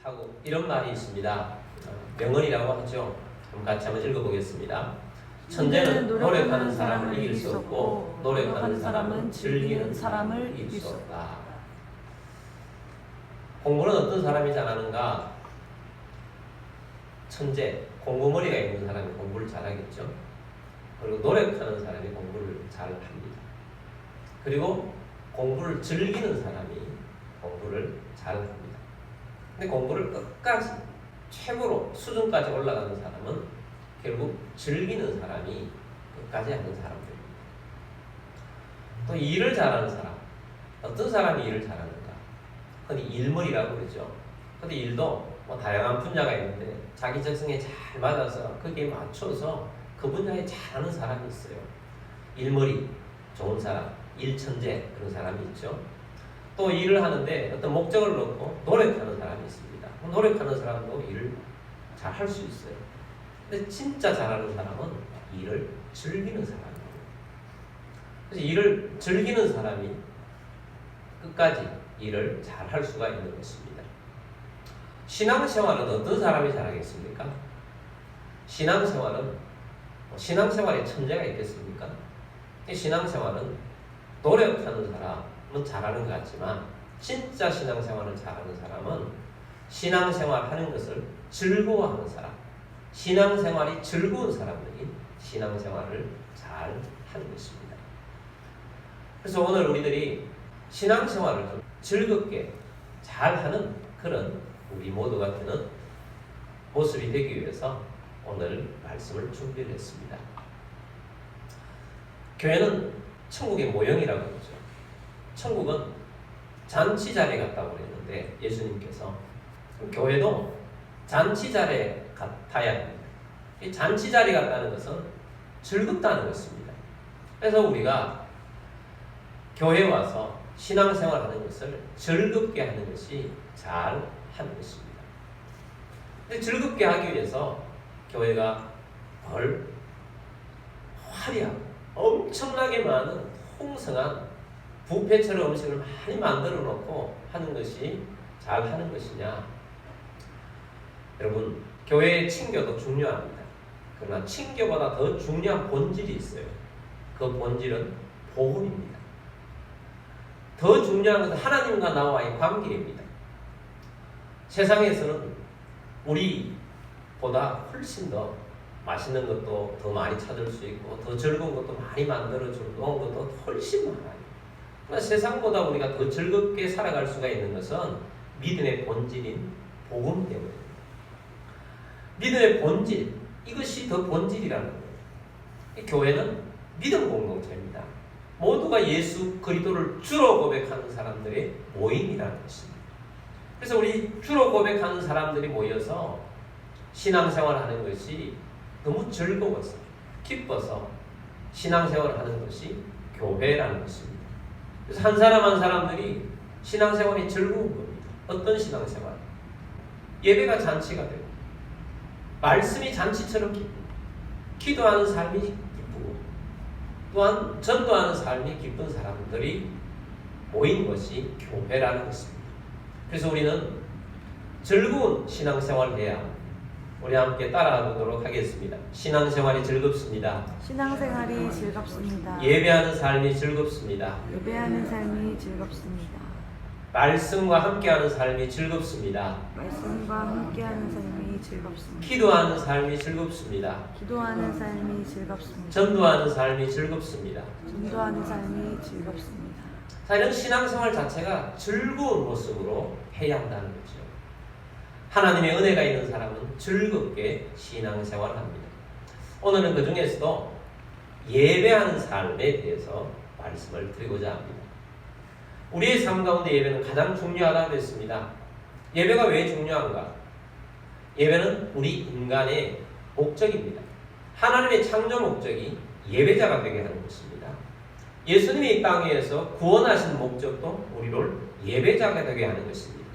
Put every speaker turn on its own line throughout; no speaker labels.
하고 이런 말이 있습니다. 명언이라고 하죠. 같이 한번 읽어보겠습니다. 천재는 노력하는 사람을 이길 수 없고 노력하는 사람은 즐기는 사람을 이길 수 없다. 공부는 어떤 사람이 잘하는가? 천재, 공부머리가 있는 사람이 공부를 잘하겠죠. 그리고 노력하는 사람이 공부를 잘합니다. 그리고 공부를 즐기는 사람이 공부를 잘합니다. 근데 공부를 끝까지 최고로 수준까지 올라가는 사람은 결국 즐기는 사람이 끝까지 하는 사람들입니다. 또 일을 잘하는 사람, 어떤 사람이 일을 잘하는가? 흔히 일머리라고 그러죠. 근데 일도 뭐 다양한 분야가 있는데 자기 적성에 잘 맞아서 거기에 맞춰서 그 분야에 잘하는 사람이 있어요. 일머리 좋은 사람, 일천재 그런 사람이 있죠. 또 일을 하는데 어떤 목적을 놓고 노력하는 사람이 있습니다. 노력하는 사람도 일을 잘 할 수 있어요. 근데 진짜 잘하는 사람은 일을 즐기는 사람이에요. 그래서 일을 즐기는 사람이 끝까지 일을 잘 할 수가 있는 것입니다. 신앙생활은 어떤 사람이 잘하겠습니까? 신앙생활에 천재가 있겠습니까? 신앙생활은 노력하는 사람은 잘하는 것 같지만 진짜 신앙생활을 잘하는 사람은 신앙생활 하는 것을 즐거워하는 사람, 신앙생활이 즐거운 사람들이 신앙생활을 잘 하는 것입니다. 그래서 오늘 우리들이 신앙생활을 좀 즐겁게 잘하는 그런 우리 모두가 되는 모습이 되기 위해서 오늘 말씀을 준비를 했습니다. 교회는 천국의 모형이라고 그러죠. 천국은 잔치 자리 같다고 그랬는데 예수님께서 교회도 잔치 자리 같아야 합니다. 이 잔치 자리 같다는 것은 즐겁다는 것입니다. 그래서 우리가 교회에 와서 신앙생활 하는 것을 즐겁게 하는 것이 잘 하는 것입니다. 근데 즐겁게 하기 위해서 교회가 덜 화려하고 엄청나게 많은 풍성한 뷔페처럼 음식을 많이 만들어 놓고 하는 것이 잘 하는 것이냐? 여러분, 교회의 친교도 중요합니다. 그러나 친교보다 더 중요한 본질이 있어요. 그 본질은 복음입니다. 더 중요한 것은 하나님과 나와의 관계입니다. 세상에서는 우리보다 훨씬 더 맛있는 것도 더 많이 찾을 수 있고 더 즐거운 것도 많이 만들어주는 것도 훨씬 많아요. 그러나 세상보다 우리가 더 즐겁게 살아갈 수가 있는 것은 믿음의 본질인 복음 때문입니다. 믿음의 본질, 이것이 더 본질이라는 거예요. 이 교회는 믿음 공동체입니다. 모두가 예수 그리스도를 주로 고백하는 사람들의 모임이라는 것입니다. 그래서 우리 주로 고백하는 사람들이 모여서 신앙생활하는 것이 너무 즐거워서 기뻐서 신앙생활을 하는 것이 교회라는 것입니다. 그래서 한 사람 한 사람들이 신앙생활이 즐거운 겁니다. 어떤 신앙생활? 예배가 잔치가 되고 말씀이 잔치처럼 기쁘고 기도하는 삶이 기쁘고 또한 전도하는 삶이 기쁜 사람들이 모인 것이 교회라는 것입니다. 그래서 우리는 즐거운 신앙생활을 해야 우리 함께 따라하도록 하겠습니다. 신앙생활이 즐겁습니다.
신앙생활이 즐겁습니다.
예배하는 삶이 즐겁습니다.
예배하는 삶이 즐겁습니다.
말씀과 함께하는 삶이 즐겁습니다.
말씀과 함께하는 삶이 즐겁습니다.
기도하는 삶이 즐겁습니다.
기도하는 삶이 즐겁습니다.
전도하는 삶이 즐겁습니다.
전도하는 삶이 즐겁습니다.
자, 이런 신앙생활 자체가 즐거운 모습으로 해야 한다는 거죠. 하나님의 은혜가 있는 사람은 즐겁게 신앙생활을 합니다. 오늘은 그 중에서도 예배하는 삶에 대해서 말씀을 드리고자 합니다. 우리의 삶 가운데 예배는 가장 중요하다고 했습니다. 예배가 왜 중요한가? 예배는 우리 인간의 목적입니다. 하나님의 창조 목적이 예배자가 되게 하는 것입니다. 예수님이 이 땅에서 구원하신 목적도 우리를 예배자가 되게 하는 것입니다.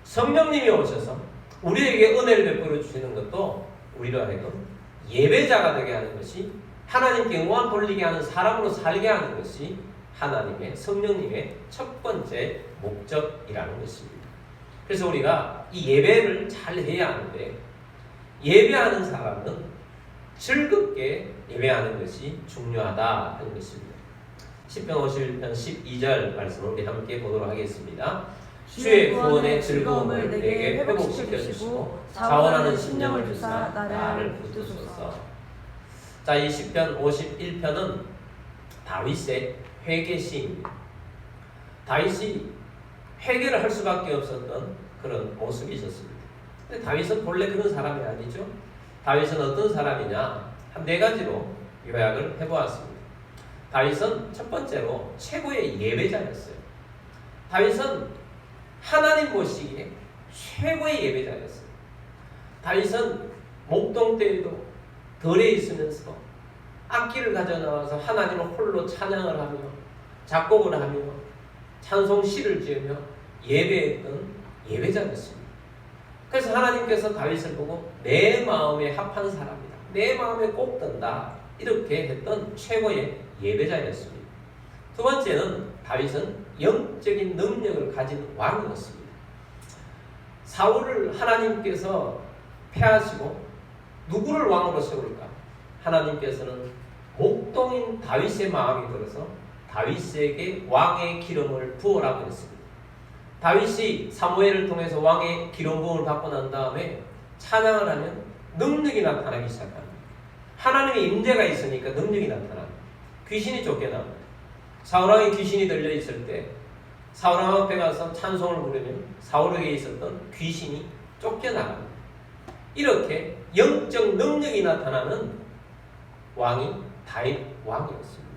성령님이 오셔서 우리에게 은혜를 베풀어 주시는 것도 우리로 하여금 예배자가 되게 하는 것이 하나님께 영광 돌리게 하는 사람으로 살게 하는 것이 하나님의 성령님의 첫 번째 목적이라는 것입니다. 그래서 우리가 이 예배를 잘 해야 하는데 예배하는 사람은 즐겁게 예배하는 것이 중요하다 하는 것입니다. 시편 51편 12절 말씀을 우리 함께 보도록 하겠습니다. 주의 구원의 즐거움을 내게 회복시켜 주시고 자원하는 심령을 주사 나를 붙드소서. 자, 이 시편 51편은 다윗의 회개 시입니다. 다윗이 회개를 할 수밖에 없었던 그런 모습이 있었습니다. 근데 다윗은 본래 그런 사람이 아니죠. 다윗은 어떤 사람이냐? 한 네 가지로 요약을 해보았습니다. 다윗은 첫 번째로 최고의 예배자였어요. 다윗은 하나님 보시기에 최고의 예배자였어요. 다윗은 목동 때에도 덜에 있으면서 악기를 가져 나와서 하나님을 홀로 찬양을 하며 작곡을 하며 찬송시를 지으며 예배했던 예배자였습니다. 그래서 하나님께서 다윗을 보고 내 마음에 합한 사람이다, 내 마음에 꼭 든다, 이렇게 했던 최고의 예배자였습니다. 두 번째는 다윗은 영적인 능력을 가진 왕이었습니다. 사울을 하나님께서 패하시고 누구를 왕으로 세울까? 하나님께서는 목동인 다윗의 마음이 들어서 다윗에게 왕의 기름을 부으라고 했습니다. 다윗이 사무엘을 통해서 왕의 기름 부음을 받고 난 다음에 찬양을 하면 능력이 나타나기 시작합니다. 하나님의 임재가 있으니까 능력이 나타납니다. 귀신이 쫓겨납니다. 사울왕의 귀신이 들려 있을 때 사울왕 앞에 가서 찬송을 부르면 사울에게 있었던 귀신이 쫓겨나갑니다. 이렇게 영적 능력이 나타나는 왕이 다윗 왕이었습니다.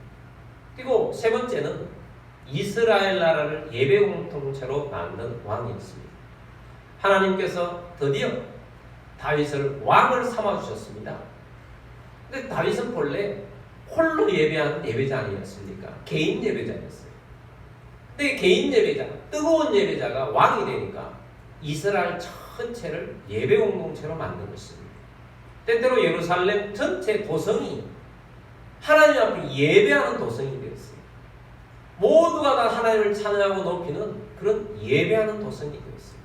그리고 세 번째는 이스라엘 나라를 예배 공동체로 만든 왕이었습니다. 하나님께서 드디어 다윗을 왕을 삼아주셨습니다. 근데 다윗은 본래 홀로 예배하는 예배자 아니었습니까? 개인 예배자였어요. 근데 개인 예배자, 뜨거운 예배자가 왕이 되니까 이스라엘 전체를 예배 공동체로 만든 것입니다. 때때로 예루살렘 전체 도성이 하나님 앞에 예배하는 도성이 되었어요. 모두가 다 하나님을 찬양하고 높이는 그런 예배하는 도성이 되었어요.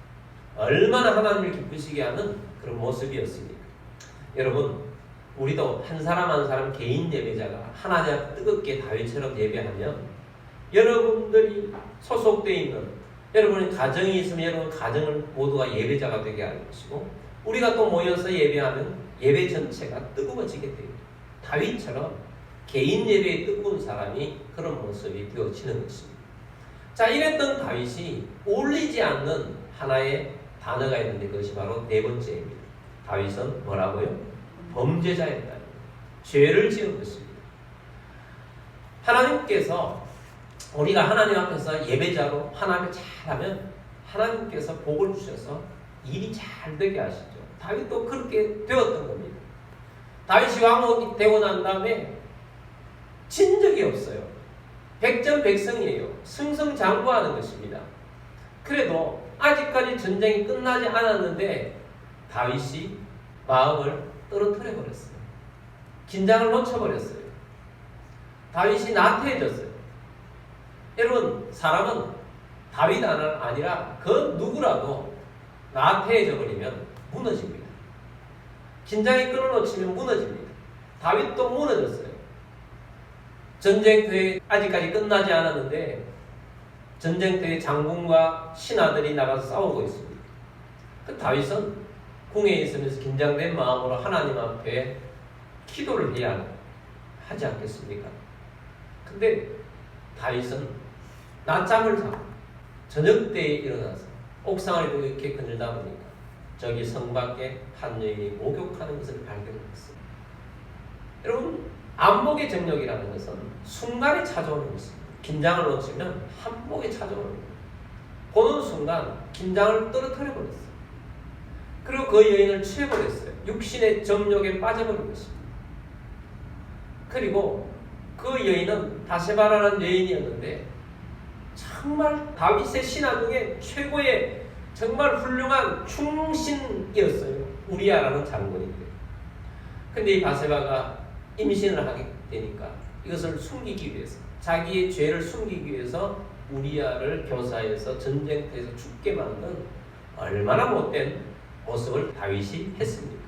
얼마나 하나님을 기쁘시게 하는 그런 모습이었습니까? 여러분, 우리도 한 사람 한 사람 개인 예배자가 하나님 앞에 뜨겁게 다윗처럼 예배하면 여러분들이 소속되어 있는 여러분의 가정이 있으면 여러분 가정을 모두가 예배자가 되게 할 것이고, 우리가 또 모여서 예배하면 예배 전체가 뜨거워지게 돼요. 다윗처럼 개인 예배에 뜨거운 사람이 그런 모습이 되어지는 것입니다. 자, 이랬던 다윗이 어울리지 않는 하나의 단어가 있는데 그것이 바로 네 번째입니다. 다윗은 뭐라고요? 범죄자였다. 죄를 지은 것입니다. 하나님께서 우리가 하나님 앞에서 예배자로 하나님을 잘하면 하나님께서 복을 주셔서 일이 잘 되게 하시죠. 다윗도 그렇게 되었던 겁니다. 다윗이 왕이 되고 난 다음에 진 적이 없어요. 백전백승이에요. 승승장구하는 것입니다. 그래도 아직까지 전쟁이 끝나지 않았는데 다윗이 마음을 떨어뜨려 버렸어요. 긴장을 놓쳐버렸어요. 다윗이 나태해졌어요. 여러분, 사람은 다윗 아니라 그 누구라도 나태해져 버리면 무너집니다. 긴장의 끈을 놓치면 무너집니다. 다윗도 무너졌어요. 전쟁터에 아직까지 끝나지 않았는데 전쟁터에 장군과 신하들이 나가서 싸우고 있습니다. 그 다윗은 궁에 있으면서 긴장된 마음으로 하나님 앞에 기도를 해야 하지 않겠습니까? 근데 다윗은 낮잠을 자고 저녁 때에 일어나서 옥상을 이렇게 거닐다 보니까 저기 성 밖에 한 여인이 목욕하는 것을 발견했어요. 여러분, 안목의 정력이라는 것은 순간에 찾아오는 것입니다. 긴장을 놓치면 한목에 찾아오는 거예요. 보는 순간 긴장을 떨어뜨려 버렸어요. 그리고 그 여인을 취해버렸어요. 육신의 정욕에 빠져버린 것입니다. 그리고 그 여인은 바세바라는 여인이었는데 정말 다윗의 신하 중에 최고의 정말 훌륭한 충신이었어요. 우리아라는 장군인데. 근데 이 바세바가 임신을 하게 되니까 이것을 숨기기 위해서, 자기의 죄를 숨기기 위해서 우리아를 교사해서 전쟁터에서 죽게 만든 얼마나 못된 모습을 다윗이 했습니까?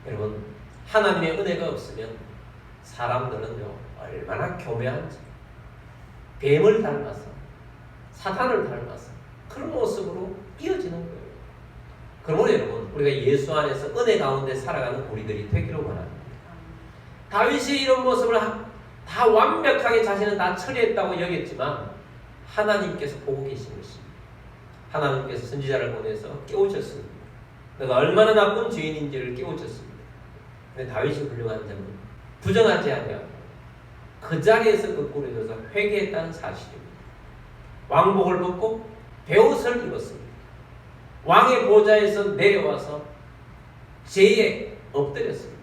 여러분, 하나님의 은혜가 없으면 사람들은요 얼마나 교묘한지, 뱀을 닮아서, 사탄을 닮아서 그런 모습으로 이어지는 거예요. 그러므로 여러분, 우리가 예수 안에서 은혜 가운데 살아가는 우리들이 되기를 원합니다. 다윗이 이런 모습을 다 완벽하게 자신은 다 처리했다고 여겼지만 하나님께서 보고 계신 것입니다. 하나님께서 선지자를 보내서 깨우쳤습니다. 내가 얼마나 나쁜 죄인인지를 깨우쳤습니다. 근데 다윗이 훌륭한 점은 부정하지 아니하고 그 자리에서 거꾸로져서 회개했다는 사실입니다. 왕복을 벗고 베옷을 입었습니다. 왕의 보좌에서 내려와서 죄에 엎드렸습니다.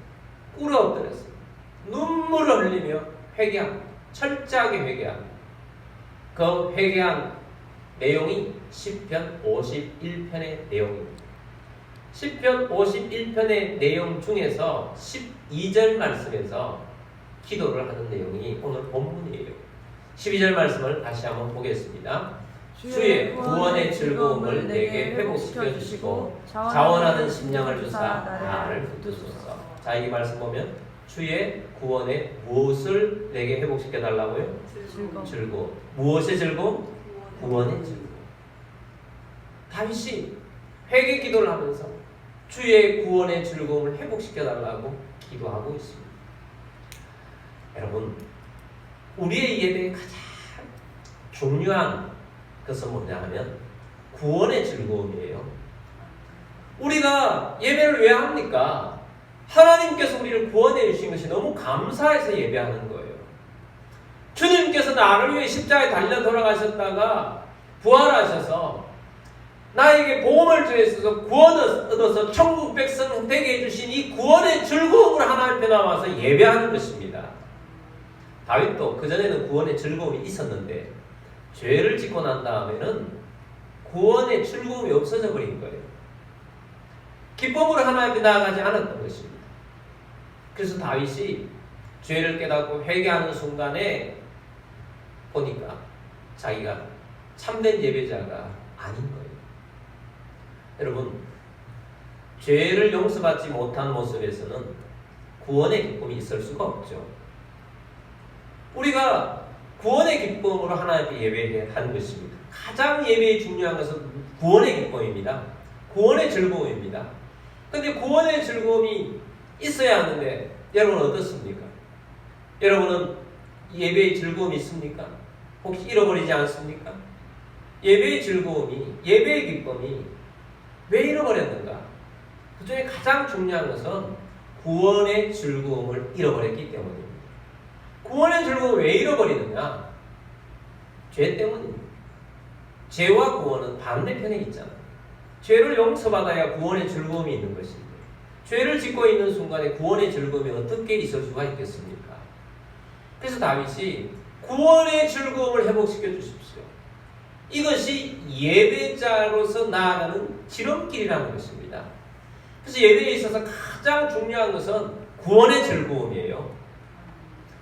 꿇어 엎드렸습니다. 눈물을 흘리며 회개합니다. 철저하게 회개합니다. 그 회개한 내용이 시편 51편의 내용입니다. 시편 51편의 내용 중에서 12절 말씀에서 기도를 하는 내용이 오늘 본문이에요. 12절 말씀을 다시 한번 보겠습니다. 주의 구원의 즐거움을 내게 회복시켜 주시고 자원하는 심령을 주사 나를 붙드소서. 자, 이 말씀 보면 주의 구원의 무엇을 내게 회복시켜 달라고요? 즐거움. 무엇의 즐거움? 구원의 즐거움. 다윗이 회개 기도를 하면서 주의 구원의 즐거움을 회복시켜 달라고 기도하고 있습니다. 여러분, 우리의 예배의 가장 중요한 것은 뭐냐 하면 구원의 즐거움이에요. 우리가 예배를 왜 합니까? 하나님께서 우리를 구원해 주신 것이 너무 감사해서 예배하는 거예요. 주님께서 나를 위해 십자가에 달려 돌아가셨다가 부활하셔서 나에게 복음을 주셔서 구원을 얻어서 천국 백성 되게 해주신 이 구원의 즐거움을 하나님 앞에 나와서 예배하는 것입니다. 다윗도 그전에는 구원의 즐거움이 있었는데 죄를 짓고 난 다음에는 구원의 즐거움이 없어져 버린 거예요. 기쁨으로 하나님 앞에 나아가지 않았던 것입니다. 그래서 다윗이 죄를 깨닫고 회개하는 순간에 보니까 자기가 참된 예배자가 아닌 거예요. 여러분, 죄를 용서받지 못한 모습에서는 구원의 기쁨이 있을 수가 없죠. 우리가 구원의 기쁨으로 하나님께 예배한 것입니다. 가장 예배에 중요한 것은 구원의 기쁨입니다. 구원의 즐거움입니다. 그런데 구원의 즐거움이 있어야 하는데 여러분 어떻습니까? 여러분은 예배의 즐거움이 있습니까? 혹시 잃어버리지 않습니까? 예배의 즐거움이, 예배의 기쁨이 왜 잃어버렸는가? 그 중에 가장 중요한 것은 구원의 즐거움을 잃어버렸기 때문입니다. 구원의 즐거움을 왜 잃어버리느냐? 죄 때문입니다. 죄와 구원은 반대편에 있잖아요. 죄를 용서받아야 구원의 즐거움이 있는 것인데 죄를 짓고 있는 순간에 구원의 즐거움이 어떻게 있을 수가 있겠습니까? 그래서 다윗이 구원의 즐거움을 회복시켜 주십시오. 이것이 예배자로서 나아가는 지름길이라는 것입니다. 그래서 예배에 있어서 가장 중요한 것은 구원의 즐거움이에요.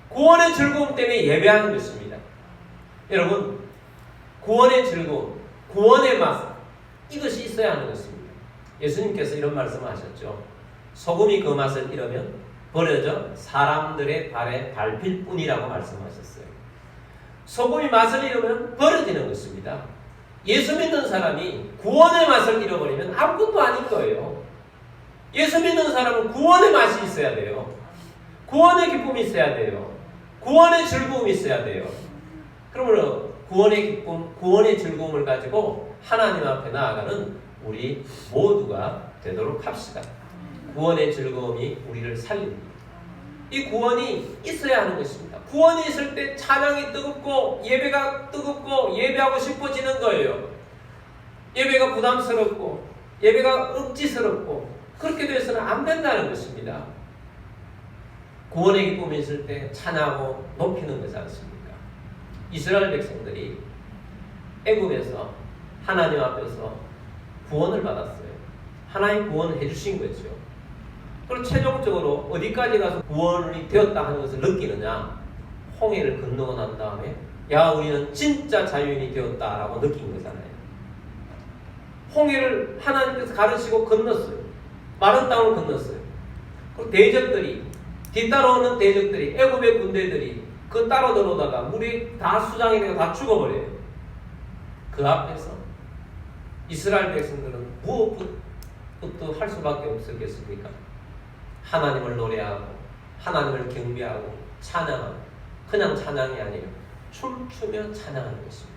구원의 즐거움 때문에 예배하는 것입니다. 여러분, 구원의 즐거움, 구원의 맛, 이것이 있어야 하는 것입니다. 예수님께서 이런 말씀을 하셨죠. 소금이 그 맛을 잃으면 버려져 사람들의 발에 밟힐 뿐이라고 말씀하셨어요. 소금이 맛을 잃으면 버려지는 것입니다. 예수 믿는 사람이 구원의 맛을 잃어버리면 아무것도 아닌 거예요. 예수 믿는 사람은 구원의 맛이 있어야 돼요. 구원의 기쁨이 있어야 돼요. 구원의 즐거움이 있어야 돼요. 그러므로 구원의 기쁨, 구원의 즐거움을 가지고 하나님 앞에 나아가는 우리 모두가 되도록 합시다. 구원의 즐거움이 우리를 살립니다. 이 구원이 있어야 하는 것입니다. 구원이 있을 때 찬양이 뜨겁고 예배가 뜨겁고 예배하고 싶어지는 거예요. 예배가 부담스럽고 예배가 억지스럽고 그렇게 돼서는 안 된다는 것입니다. 구원의 기쁨이 있을 때 찬양하고 높이는 것이 않습니까? 이스라엘 백성들이 애굽에서 하나님 앞에서 구원을 받았어요. 하나님 구원을 해주신 거죠. 그리고 최종적으로 어디까지 가서 구원이 되었다 하는 것을 느끼느냐? 홍해를 건너고 난 다음에 야 우리는 진짜 자유인이 되었다라고 느낀 거잖아요. 홍해를 하나님께서 가르치고 건넜어요. 마른 땅을 건넜어요. 그리고 대적들이 뒤따라오는 대적들이 애굽의 군대들이 그 따라 들어오다가 물이 다 수장이 되고 다 죽어버려요. 그 앞에서 이스라엘 백성들은 무엇부터 할 수밖에 없었겠습니까? 하나님을 노래하고 하나님을 경배하고 찬양하고 그냥 찬양이 아니라 춤추며 찬양하는 것입니다.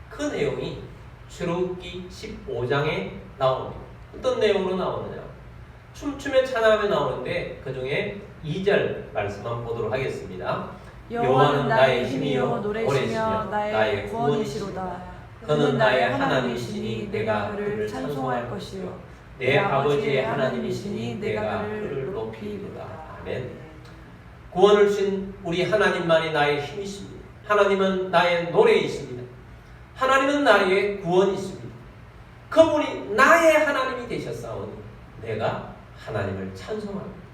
그 내용이 출애굽기 15장에 나옵니다. 어떤 내용으로 나오느냐? 춤추며 찬양하며 나오는데 그 중에 2절 말씀만 보도록 하겠습니다.
여호와는 나의 힘이요 노래시며 나의 구원이시로다. 그는 나의 하나님이시니 내가 그를 찬송할 것이요
내 아버지의 하나님이시니 내가 그를 높이리로다. 아멘. 구원을 주신 우리 하나님만이 나의 힘이십니다. 하나님은 나의 노래이십니다. 하나님은 나의 구원이십니다. 그분이 나의 하나님이 되셨사오니 내가 하나님을 찬송합니다.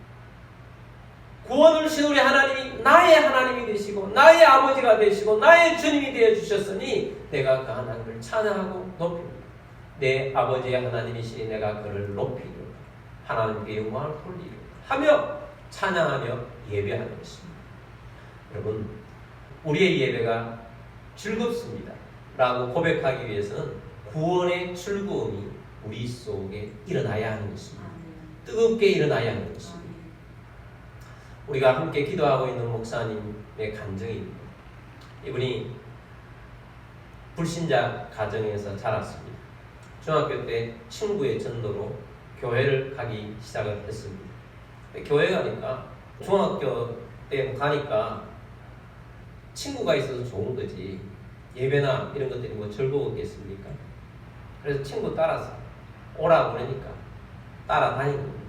구원을 주신 우리 하나님이 나의 하나님이 되시고 나의 아버지가 되시고 나의 주님이 되어 주셨으니 내가 그 하나님을 찬양하고 높입니다. 내 아버지의 하나님이시니 내가 그를 높이리로다. 하나님께 영광을 돌리리로다 하며 찬양하며 예배하는 것입니다. 여러분, 우리의 예배가 즐겁습니다 라고 고백하기 위해서는 구원의 즐거움이 우리 속에 일어나야 하는 것입니다. 뜨겁게 일어나야 하는 것입니다. 우리가 함께 기도하고 있는 목사님의 간증입니다. 이분이 불신자 가정에서 자랐습니다. 중학교 때 친구의 전도로 교회를 가기 시작을 했습니다. 교회 가니까 중학교 때 가니까 친구가 있어서 좋은 거지 예배나 이런 것들이 뭐 즐거웠겠습니까? 그래서 친구 따라서 오라고 그러니까 따라다니는 겁니다.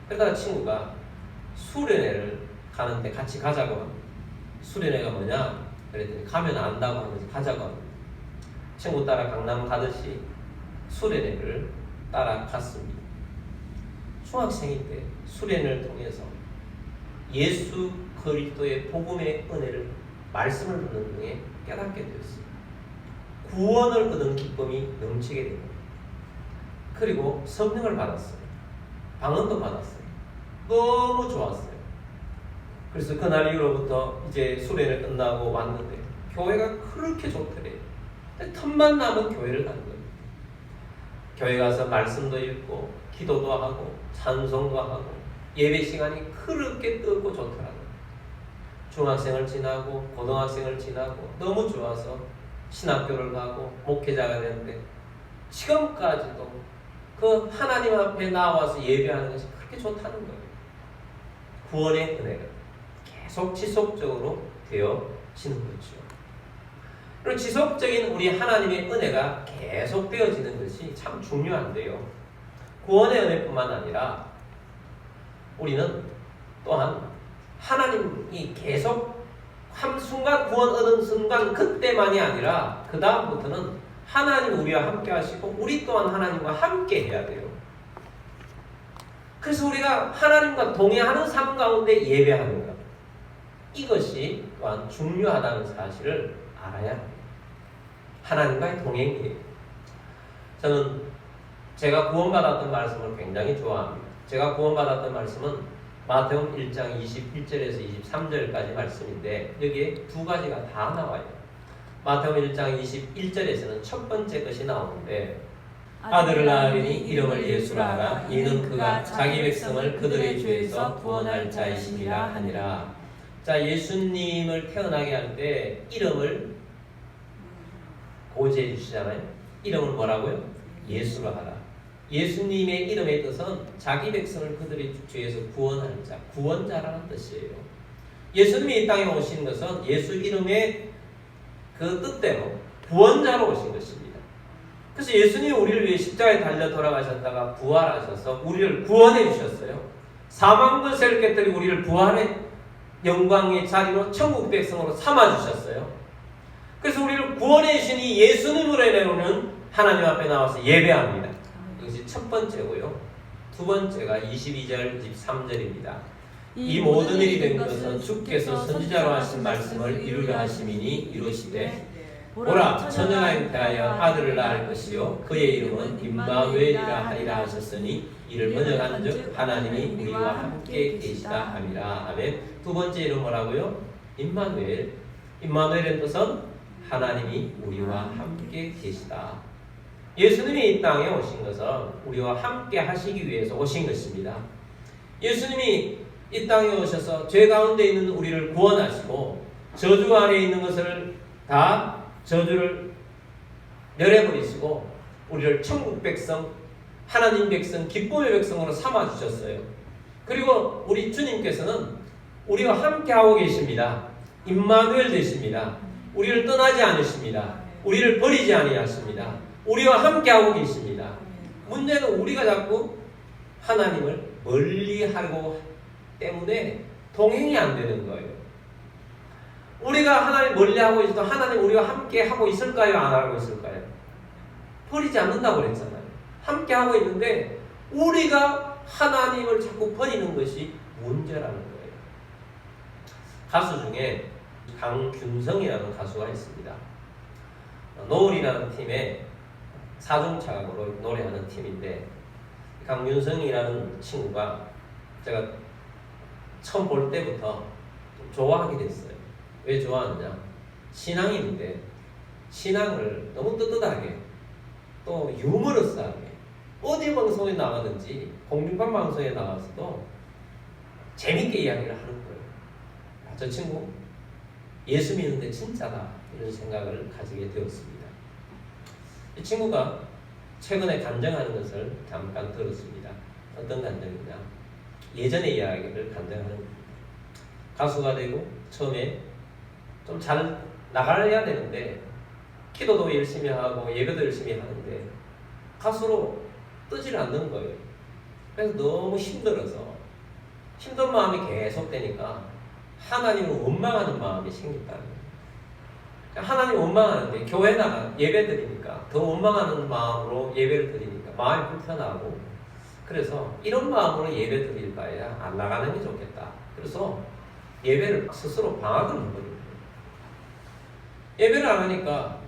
그러다가 친구가 수련회를 가는데 같이 가자고 합니다. 수련회가 뭐냐? 그랬더니 가면 안다고 하면서 가자고 합니다. 친구 따라 강남 가듯이 수련회를 따라갔습니다. 중학생일 때 수련회를 통해서 예수 그리스도의 복음의 은혜를 말씀을 듣는 중에 깨닫게 되었습니다. 구원을 얻은 기쁨이 넘치게 됩니다. 그리고 성령을 받았어요. 방언도 받았어요. 너무 좋았어요. 그래서 그날 이후로부터 이제 수련을 끝나고 왔는데 교회가 그렇게 좋더래요. 틈만 나면 교회를 가는 거예요. 교회 가서 말씀도 읽고 기도도 하고 찬송도 하고 예배 시간이 그렇게 뜨겁고 좋더라고요. 중학생을 지나고 고등학생을 지나고 너무 좋아서 신학교를 가고 목회자가 됐는데 지금까지도 그 하나님 앞에 나와서 예배하는 것이 그렇게 좋다는 거예요. 구원의 은혜가 계속 지속적으로 되어지는 거죠. 그리고 지속적인 우리 하나님의 은혜가 계속 되어지는 것이 참 중요한데요. 구원의 은혜뿐만 아니라 우리는 또한 하나님이 계속 한 순간 구원 얻은 순간 그때만이 아니라 그 다음부터는 하나님 우리와 함께 하시고 우리 또한 하나님과 함께 해야 돼요. 그래서 우리가 하나님과 동행하는 삶 가운데 예배하는 것, 이것이 또한 중요하다는 사실을 알아야 합니다. 하나님과의 동행이에요. 저는 제가 구원받았던 말씀을 굉장히 좋아합니다. 제가 구원받았던 말씀은 마태복음 1장 21절에서 23절까지 말씀인데 여기에 두 가지가 다 나와요. 마태복음 1장 21절에서는 첫 번째 것이 나오는데 아들을 낳으리니 이름을 예수라 하라. 이는 그가 자기 백성을 그들의 죄에서 구원할 자이심이라 하니라. 자, 예수님을 태어나게 할 때 이름을 고지해 주시잖아요. 이름을 뭐라고요? 예수라 하라. 예수님의 이름의 뜻은 자기 백성을 그들의 죄에서 구원할 자, 구원자라는 뜻이에요. 예수님이 이 땅에 오신 것은 예수 이름의 그 뜻대로 구원자로 오신 것입니다. 그래서 예수님이 우리를 위해 십자가에 달려 돌아가셨다가 부활하셔서 우리를 구원해 주셨어요. 사망과 세를 깨뜨리고 우리를 부활의 영광의 자리로 천국 백성으로 삼아 주셨어요. 그래서 우리를 구원해 주신 이 예수님으로 인해서는 하나님 앞에 나와서 예배합니다. 이것이 첫 번째고요. 두 번째가 22절, 23절입니다. 이 모든 일이 된 것은 주께서 선지자로 하신 말씀을 이루려 하심이니 이루시되 보라 처녀가 잉태하여 아들을 낳을 것이요 그의 이름은 임마누엘이라 하리라 하셨으니 이를 번역한즉 하나님이 우리와 함께 계시다 함이라. 아멘. 두 번째 이름 뭐라고요? 임마누엘. 임마누엘의 뜻은 하나님이 우리와 함께 계시다. 예수님이 이 땅에 오신 것은 우리와 함께 하시기 위해서 오신 것입니다. 예수님이 이 땅에 오셔서 죄 가운데 있는 우리를 구원하시고 저주 아래에 있는 것을 다 저주를 멸해버리시고 우리를 천국 백성, 하나님 백성, 기쁨의 백성으로 삼아주셨어요. 그리고 우리 주님께서는 우리와 함께하고 계십니다. 임마누엘 되십니다. 우리를 떠나지 않으십니다. 우리를 버리지 아니하십니다. 우리와 함께하고 계십니다. 문제는 우리가 자꾸 하나님을 멀리하고 때문에 동행이 안 되는 거예요. 우리가 하나님 멀리하고 있어도 하나님 우리와 함께하고 있을까요? 안 하고 있을까요? 버리지 않는다고 그랬잖아요. 함께하고 있는데 우리가 하나님을 자꾸 버리는 것이 문제라는 거예요. 가수 중에 강균성이라는 가수가 있습니다. 노을이라는 팀의 사중창으로 노래하는 팀인데 강균성이라는 친구가 제가 처음 볼 때부터 좀 좋아하게 됐어요. 왜 좋아하느냐? 신앙인인데 신앙을 너무 떳떳하게 또 유머러스하게 어디 방송에 나가든지 공중파 방송에 나가서도 재밌게 이야기를 하는 거예요. 저 친구 예수 믿는데 진짜다 이런 생각을 가지게 되었습니다. 이 친구가 최근에 간증하는 것을 잠깐 들었습니다. 어떤 간증이냐? 예전의 이야기를 간증하는 겁니다. 가수가 되고 처음에 좀 잘 나가야 되는데 기도도 열심히 하고 예배도 열심히 하는데 가수로 뜨질 않는 거예요. 그래서 너무 힘들어서 힘든 마음이 계속 되니까 하나님을 원망하는 마음이 생겼다는 거예요. 하나님 원망하는데 교회 나가 예배 드리니까 더 원망하는 마음으로 예배를 드리니까 마음이 불편하고 그래서 이런 마음으로 예배 드릴 바에야 안 나가는 게 좋겠다. 그래서 예배를 스스로 방학을 해버린 거예요. 예배를 안 하니까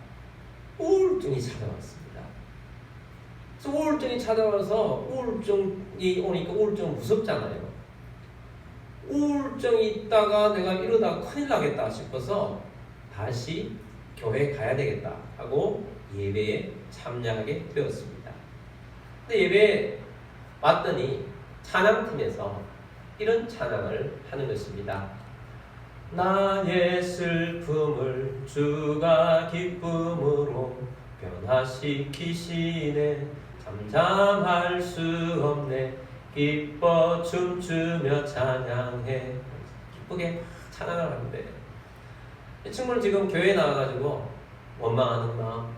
우울증이 찾아왔습니다. 그래서 우울증이 찾아와서 우울증이 오니까 우울증은 무섭잖아요. 우울증이 있다가 내가 이러다가 큰일 나겠다 싶어서 다시 교회에 가야 되겠다 하고 예배에 참여하게 되었습니다. 근데 예배에 왔더니 찬양팀에서 이런 찬양을 하는 것입니다. 나의 슬픔을 주가 기쁨으로 변화시키시네. 잠잠할 수 없네. 기뻐 춤추며 찬양해. 기쁘게 찬양을 하는데 이 친구는 지금 교회에 나와가지고 원망하는 마음,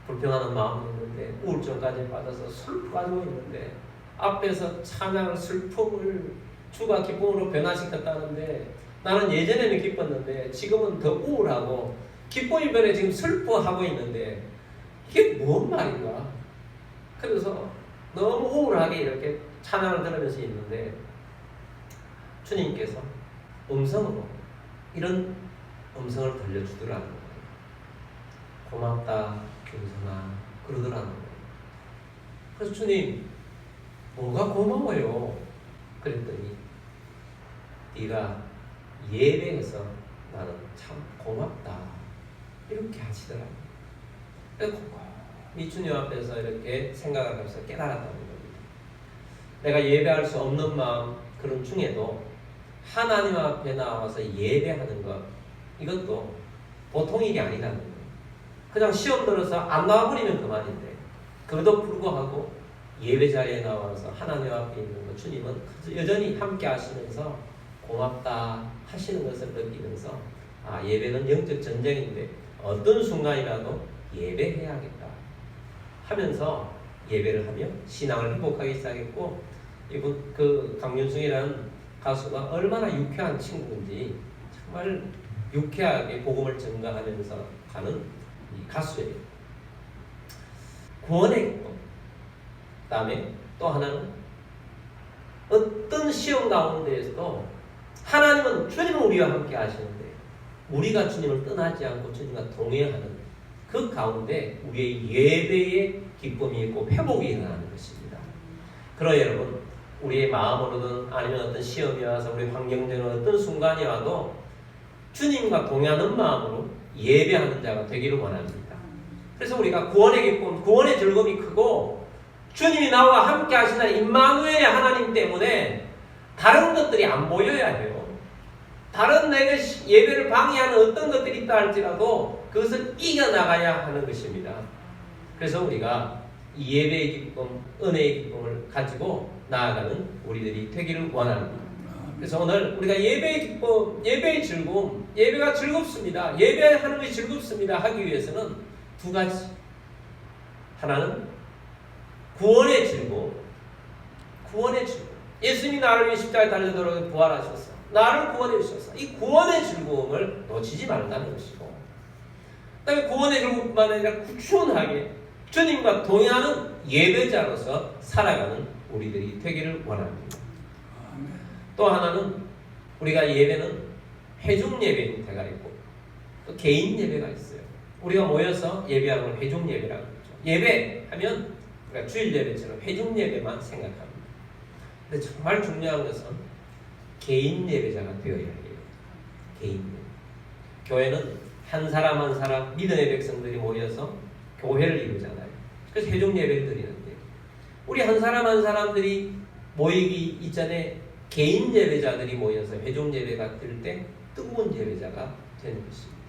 불평하는 마음이 있는데 우울증까지 빠져서 슬퍼가지고 있는데 앞에서 찬양을 슬픔을 주가 기쁨으로 변화시켰다는데 나는 예전에는 기뻤는데 지금은 더 우울하고 기쁨이 변해 지금 슬퍼하고 있는데 이게 뭔 말인가? 그래서 너무 우울하게 이렇게 찬양을 들으면서 있는데 주님께서 음성으로 이런 음성을 들려주더라는 거예요. 고맙다 김선아 그러더라는 거예요. 그래서 주님 뭐가 고마워요? 그랬더니 네가 예배에서 나는 참 고맙다 이렇게 하시더라고요. 그래서 이 주님 앞에서 이렇게 생각을 하면서 깨달았다는 겁니다. 내가 예배할 수 없는 마음 그런 중에도 하나님 앞에 나와서 예배하는 것 이것도 보통 일이 아니라는 거예요. 그냥 시험 들어서 안 나와버리면 그만인데 그래도 불구하고 예배 자리에 나와서 하나님 앞에 있는 것 주님은 여전히 함께 하시면서 고맙다 하시는 것을 느끼면서 아 예배는 영적 전쟁인데 어떤 순간이라도 예배해야겠다 하면서 예배를 하며 신앙을 회복하기 시작했고 이분 그 강윤승이라는 가수가 얼마나 유쾌한 친구인지 정말 유쾌하게 복음을 전가하면서 가는 이 가수예요. 구원의 기쁨. 그다음에 또 하나는 어떤 시험 가운데에서도 하나님은 주님은 우리와 함께 하시는데 우리가 주님을 떠나지 않고 주님과 동행하는 그 가운데 우리의 예배의 기쁨이 있고 회복이 일어나는 것입니다. 그러나 여러분, 우리의 마음으로든 아니면 어떤 시험이 와서 우리 환경적인 어떤 순간이 와도 주님과 동의하는 마음으로 예배하는 자가 되기를 원합니다. 그래서 우리가 구원의 기쁨, 구원의 즐거움이 크고 주님이 나와 함께 하시는 임마누엘의 하나님 때문에 다른 것들이 안 보여야 해요. 다른 내가 예배를 방해하는 어떤 것들이 있다 할지라도 그것을 이겨나가야 하는 것입니다. 그래서 우리가 이 예배의 기쁨, 은혜의 기쁨을 가지고 나아가는 우리들이 되기를 원합니다. 그래서 오늘 우리가 예배의 기쁨, 예배의 즐거움, 예배가 즐겁습니다. 예배하는 것이 즐겁습니다 하기 위해서는 두 가지. 하나는 구원의 즐거움, 구원의 즐거움. 예수님이 나를 위해 십자가에 달려들어 부활하셨어. 나를 구원해 주셨어. 이 구원의 즐거움을 놓치지 말라는 것이고, 그다음에 구원의 즐거움뿐만 아니라 꾸준하게 주님과 동행하는 예배자로서 살아가는 우리들이 되기를 원합니다. 또 하나는 우리가 예배는 회중 예배인 때가 있고 또 개인 예배가 있어요. 우리가 모여서 예배하는 걸 회중 예배라고 하죠. 예배하면 우리가 주일 예배처럼 회중 예배만 생각합니다. 근데 정말 중요한 것은 개인 예배자가 되어야 해요. 개인 예배. 교회는 한 사람 한 사람 믿음의 백성들이 모여서 교회를 이루잖아요. 그래서 회중 예배를 드리는데 우리 한 사람 한 사람들이 모이기 이전에 개인 예배자들이 모여서 회중 예배가 될 때 뜨거운 예배자가 되는 것입니다.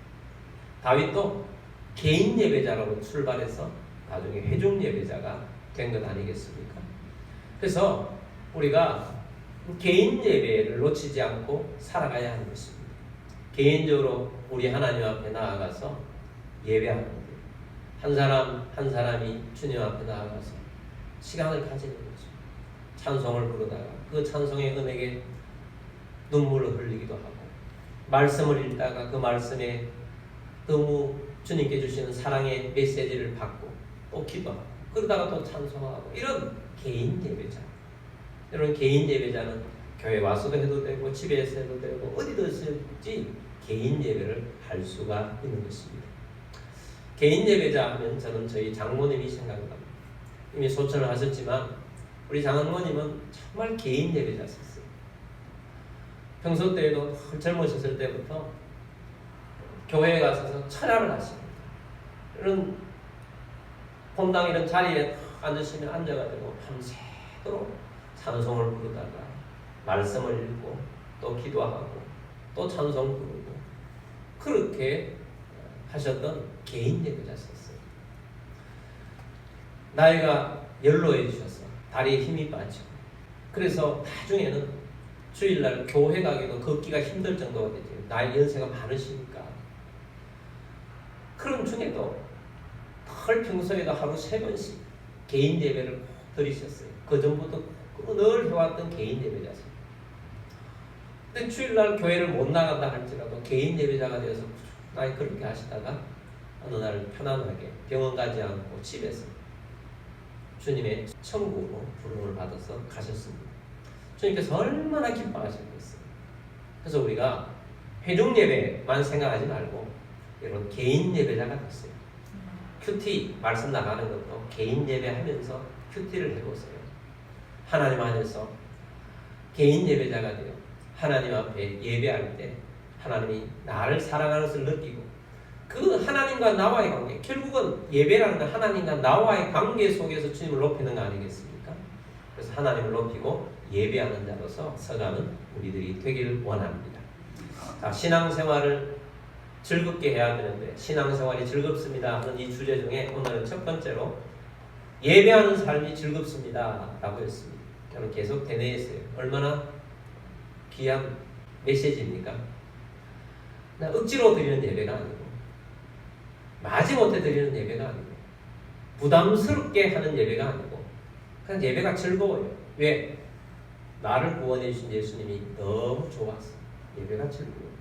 다윗도 개인 예배자라고 출발해서 나중에 회중 예배자가 된 것 아니겠습니까? 그래서 우리가 개인 예배를 놓치지 않고 살아가야 하는 것입니다. 개인적으로 우리 하나님 앞에 나아가서 예배하는 거예요. 한 사람 한 사람이 주님 앞에 나아가서 시간을 가지는 거죠. 찬송을 부르다가 그 찬송의 은혜에 눈물을 흘리기도 하고, 말씀을 읽다가 그 말씀에 너무 주님께 주시는 사랑의 메시지를 받고 또 기도하고, 그러다가 또 찬송하고, 이런 개인 예배자. 이런 개인 예배자는 교회 와서도 해도 되고 집에서 해도 되고 어디든지 개인 예배를 할 수가 있는 것입니다. 개인 예배자 하면 저는 저희 장모님이 생각납니다. 이미 소천을 하셨지만 우리 장모님은 정말 개인 예배자였어요. 평소 때에도 젊으셨을 때부터 교회에 가셔서 철야를 하십니다. 이런 본당 이런 자리에 앉으시면 앉아가지고 밤새도록 찬송을 부르다가 말씀을 읽고 또 기도하고 또 찬송 부르고 그렇게 하셨던 개인 예배자셨어요. 나이가 연로해지셔서 다리에 힘이 빠지고, 그래서 나중에는 주일날 교회 가기도 걷기가 힘들 정도가 되죠. 나이 연세가 많으시니까. 그런 중에도 늘 평소에도 하루 3번씩 개인 예배를 드리셨어요. 그 전부터 늘 해왔던 개인 예배자세요. 근데 주일날 교회를 못 나간다 할지라도 개인 예배자가 되어서 나이 그렇게 하시다가 어느 날 편안하게 병원 가지 않고 집에서 주님의 천국으로 부름을 받아서 가셨습니다. 주님께서 얼마나 기뻐하셨겠어요. 그래서 우리가 회중 예배만 생각하지 말고 이런 개인 예배자가 됐어요. 큐티 말씀 나가는 것도 개인 예배하면서 큐티를 해보세요. 하나님 안에서 개인 예배자가 되어 하나님 앞에 예배할 때 하나님이 나를 사랑하는 것을 느끼고, 그 하나님과 나와의 관계, 결국은 예배라는 건 하나님과 나와의 관계 속에서 주님을 높이는 거 아니겠습니까? 그래서 하나님을 높이고 예배하는 자로서 서가는 우리들이 되기를 원합니다. 자, 신앙생활을 즐겁게 해야 되는데 신앙생활이 즐겁습니다 하는 이 주제 중에 오늘은 첫 번째로 예배하는 삶이 즐겁습니다 라고 했습니다. 저는 계속 되뇌었어요. 얼마나 귀한 메시지입니까? 억지로 드리는 예배가 아니고 마지못해 드리는 예배가 아니고 부담스럽게 하는 예배가 아니고 그냥 예배가 즐거워요. 왜? 나를 구원해 주신 예수님이 너무 좋았어. 예배가 즐거워요.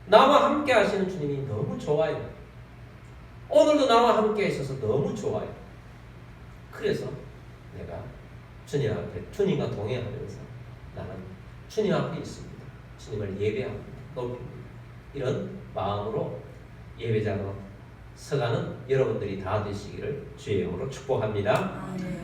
나와 함께 하시는 주님이 너무 좋아요. 오늘도 나와 함께 하셔서 너무 좋아요. 그래서 내가 주님 앞에 주님과 동행하면서 나는 주님 앞에 있습니다. 주님을 예배합니다. 높입니다. 이런 마음으로 예배자로 서가는 여러분들이 다 되시기를 주의 이름으로 축복합니다.
아멘.